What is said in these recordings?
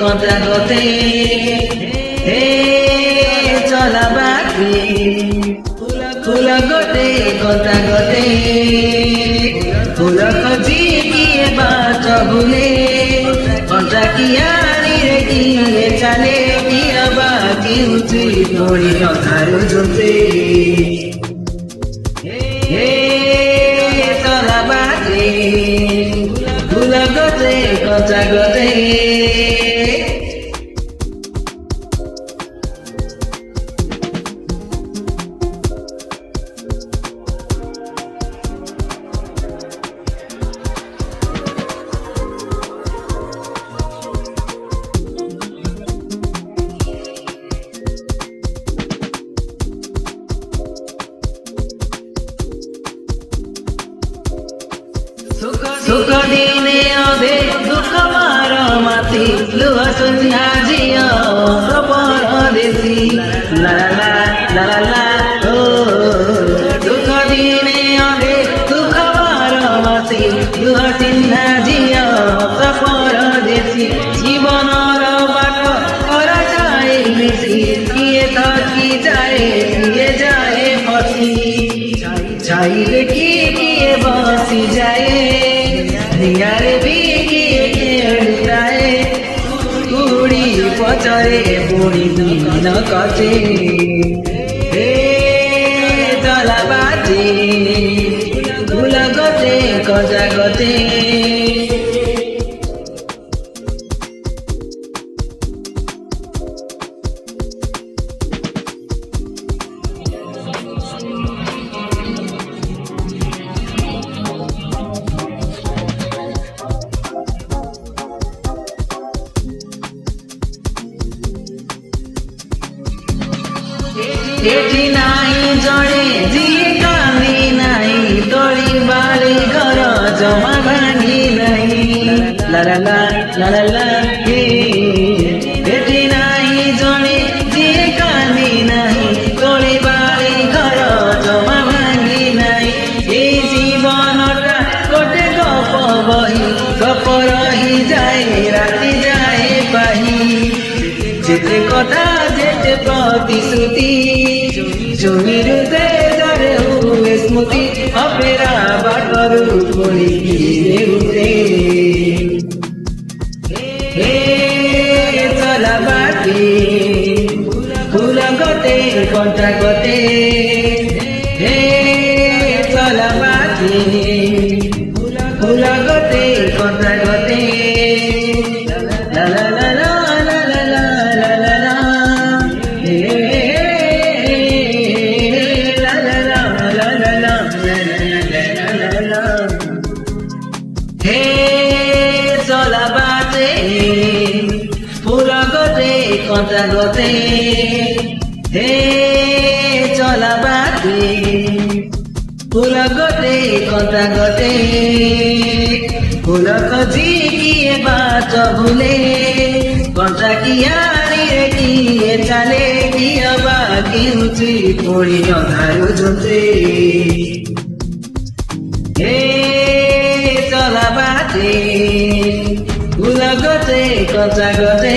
কথা গতে হে চলা বাকি ফুল গতে কথা গতে ফুল খোঁজি কিয়ে বাচ ভুলে কথা কিয়ারি রে কিয়ে চালে কিয়া বাকি উঠি পড়ি অধার জোতে হে চলা বাকি ফুল গতে কথা গতে सुख दीने अधे दुख मार माथि लुह सुन्या जियो परदेशी ला ला ला ला ला ओ दुख दीने अधे दुख मार माथि लुह सुन्या जियो परदेशी जीवन बाट करा जाए बेसी किए थकी जाए फसी चाहिए किए बसी जाए यारे भी खेलताए कुड़ी पचरे बुढ़ी दिन कचे हे चला बाजे फूल गते कजा गते एठी नाई जड़े जिए कामी नाई तोड़ी बाली घर जमा भांगी नहीं ला ला ला ला ला ला हे एठी नाई जड़े जिए कामी नहीं तोड़ी बाली घर जमा भांगी नहीं ए जीवनटा गोटे गप बही गप रही जाए राति जाए पाही जेते कथा जेते प्रतिश्रुति জমির দেশে হুয়ে স্মৃতি অপেরা বাটরু পড়ি গিয়ে উঠে হে চলা বাকি ফুল গতে কটা গতে হে চলা বাকি ফুল গতে কটা গতে লা লা লা লা हे चला बाजे फूल गते कथा गते हे चला बाजे फूल गते कथा गते फूल खोजी किए बाच भूले कथा कियारी रे किए चाले किया बाकी उठी पड़ी अधार जोते हे चला बाजे फूल गते कथा गते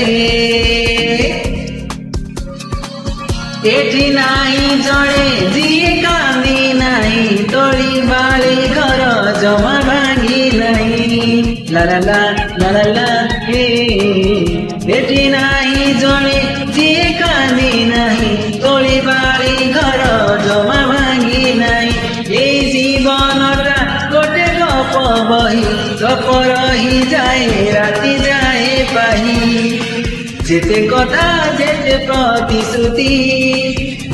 एठी नाई जड़े जिए कांदी नहीं तोड़ी बाली घर जमा भांगी नहीं ला ला ला ला ला ला हे एठी नाई जड़े जिए कांदी नहीं तोड़ी बाली घर जमा भांगी नहीं ए जीवनटा गोटे गप बही गप रही जाए राति जाए पाही जेते कथा जेते प्रतिश्रुति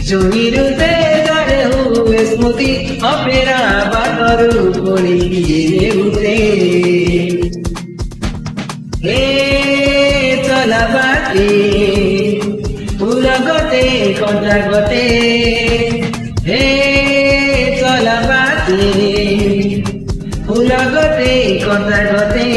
জমির দেশে হুয়ে স্মৃতি অপেরা বাটরু পড়ি গিয়ে উঠে হে চলা বাকি ফুল গতে কটা গতে হে চলা বাকি ফুল গতে কটা গতে